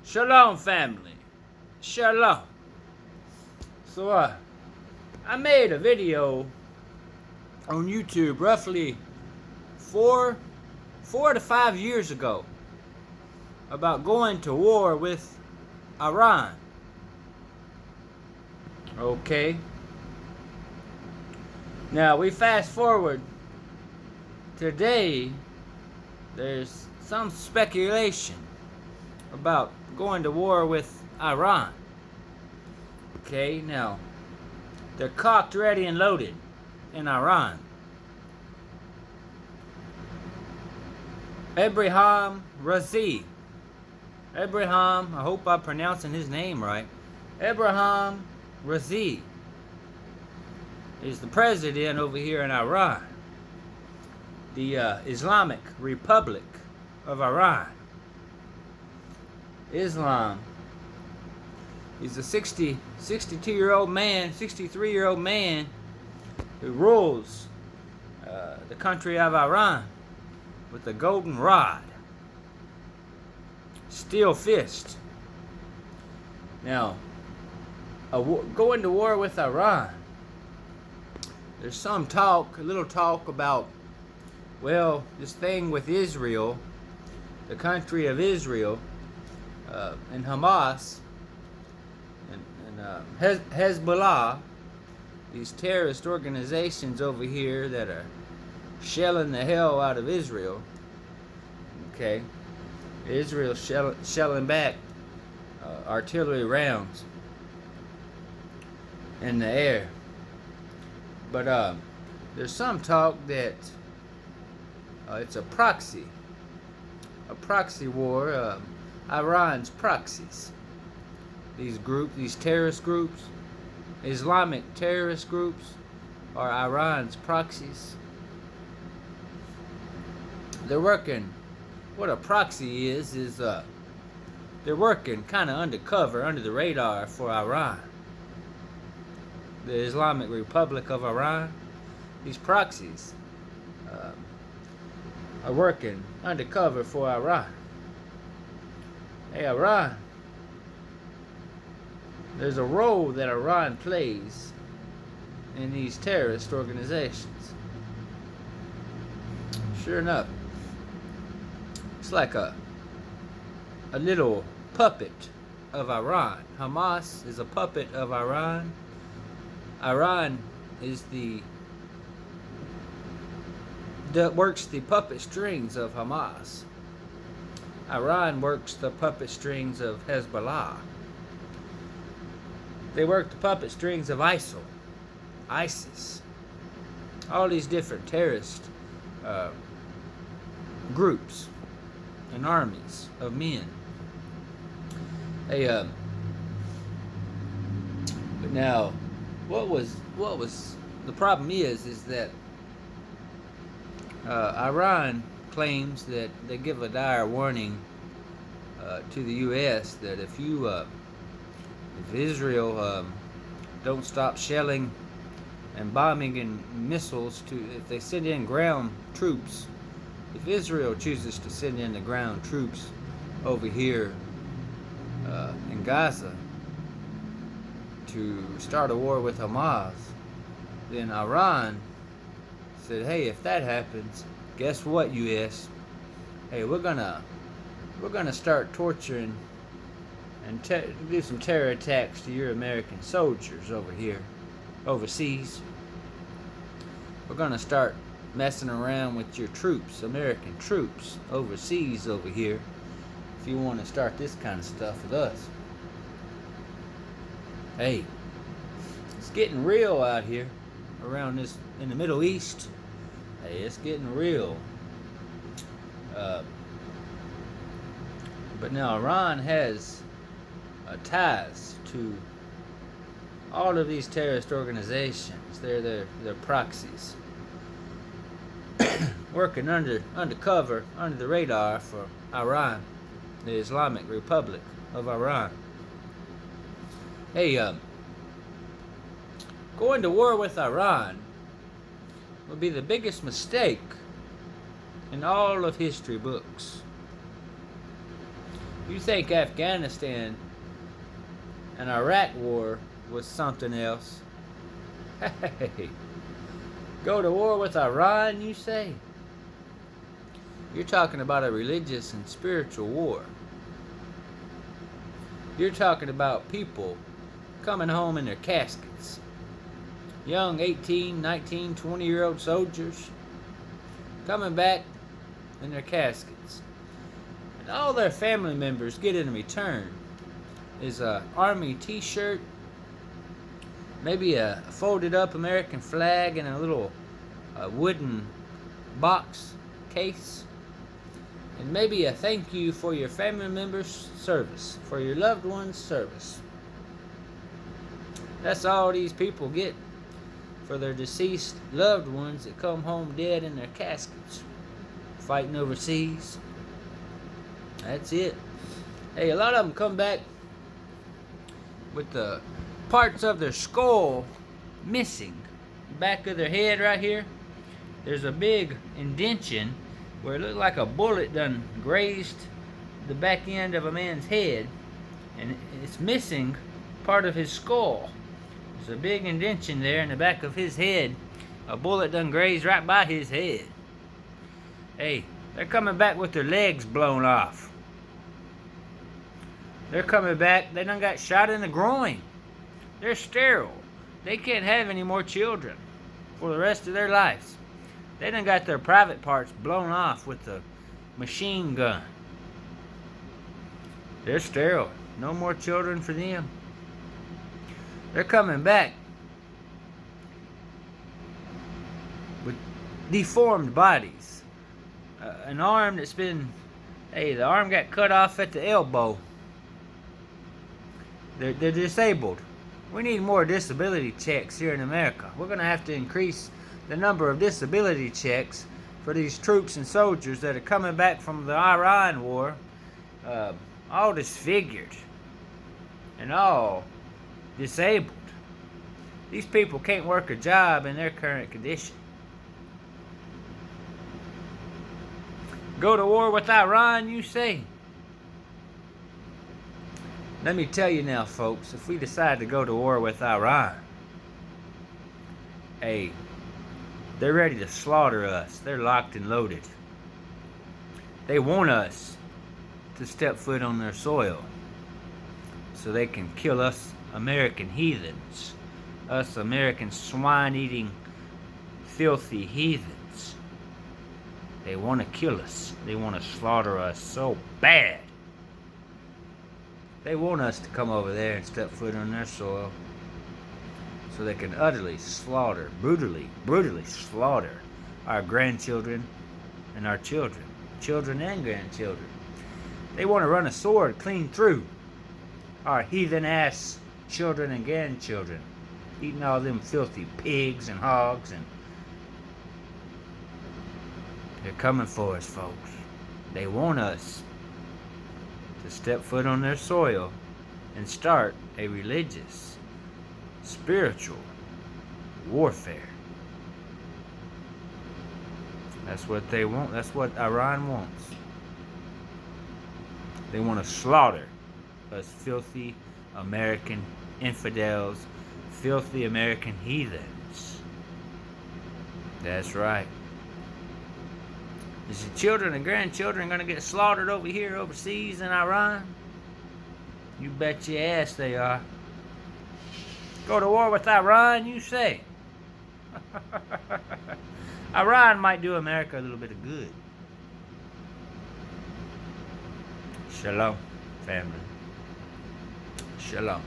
Shalom, family. Shalom. So, I made a video on YouTube roughly four to 5 years ago about going to war with Iran. Okay. Now we fast forward. Today, there's some speculation about going to war with Iran. Okay, now they're cocked, ready, and loaded in Iran. Ebrahim Raisi. Ebrahim, I hope I'm pronouncing his name right. Ebrahim Raisi is the president over here in Iran, the Islamic Republic of Iran. Islam. He's a 62-year-old man, 63-year-old man who rules the country of Iran with a golden rod, steel fist. Now, going to war with Iran, there's some talk, a little talk about, well, this thing with Israel, the country of Israel, and Hamas, and Hezbollah, these terrorist organizations over here that are shelling the hell out of Israel. Okay, Israel shelling back artillery rounds in the air. But there's some talk that it's a proxy war. Iran's proxies. These terrorist groups, Islamic terrorist groups, are Iran's proxies. They're working. What a proxy is they're working kind of undercover, under the radar for Iran, the Islamic Republic of Iran. These proxies are working undercover for Iran. Hey, Iran, there's a role that Iran plays in these terrorist organizations. Sure enough, it's like a little puppet of Iran. Hamas is a puppet of Iran. Iran is that works the puppet strings of Hamas. Iran works the puppet strings of Hezbollah. They work the puppet strings of ISIL, ISIS, all these different terrorist groups and armies of men. Hey, but now, what was the problem is that Iran claims that they give a dire warning to the U.S. that if Israel don't stop shelling and bombing and missiles, if they send in ground troops, if Israel chooses to send in the ground troops over here in Gaza to start a war with Hamas, then Iran said, hey, if that happens, guess what, U.S.? Hey, we're gonna start torturing and do some terror attacks to your American soldiers over here, overseas. We're gonna start messing around with your troops, American troops, overseas over here, if you want to start this kind of stuff with us. Hey, it's getting real out here around this in the Middle East. Hey, it's getting real. But now Iran has ties to all of these terrorist organizations. They're proxies, working undercover, under the radar for Iran, the Islamic Republic of Iran. Hey, going to war with Iran would be the biggest mistake in all of history books. You think Afghanistan and Iraq war was something else? Hey, go to war with Iran, you say? You're talking about a religious and spiritual war. You're talking about people coming home in their caskets. Young 18, 19, 20-year-old soldiers coming back in their caskets. And all their family members get in return is a army t-shirt, maybe a folded up American flag in a little wooden box case, and maybe a thank you for your family member's service, for your loved one's service. That's all these people get for their deceased loved ones that come home dead in their caskets, fighting overseas. That's it. Hey, a lot of them come back with the parts of their skull missing. Back of their head right here, there's a big indention where it looked like a bullet done grazed the back end of a man's head, and it's missing part of his skull. There's a big indention there in the back of his head. A bullet done grazed right by his head. Hey, they're coming back with their legs blown off. They're coming back, they done got shot in the groin. They're sterile. They can't have any more children for the rest of their lives. They done got their private parts blown off with a machine gun. They're sterile. No more children for them. They're coming back with deformed bodies. An arm that's been, the arm got cut off at the elbow. They're disabled. We need more disability checks here in America. We're going to have to increase the number of disability checks for these troops and soldiers that are coming back from the Iran war, all disfigured and all disabled. These people can't work a job in their current condition. Go to war with Iran, you say? Let me tell you now, folks, if we decide to go to war with Iran, they're ready to slaughter us. They're locked and loaded. They want us to step foot on their soil so they can kill us American heathens, us American swine-eating, filthy heathens. They want to kill us. They want to slaughter us so bad. They want us to come over there and step foot on their soil so they can utterly slaughter, brutally slaughter our grandchildren and our children and grandchildren. They want to run a sword clean through our heathen-ass children and grandchildren, eating all them filthy pigs and hogs, and they're coming for us, folks. They want us to step foot on their soil and start a religious, spiritual warfare. That's what they want. That's what Iran wants. They want to slaughter us filthy American infidels, filthy American heathens. That's right. Is your children and grandchildren going to get slaughtered over here overseas in Iran? You bet your ass they are. Go to war with Iran, you say? Iran might do America a little bit of good. Shalom, family. Shalom.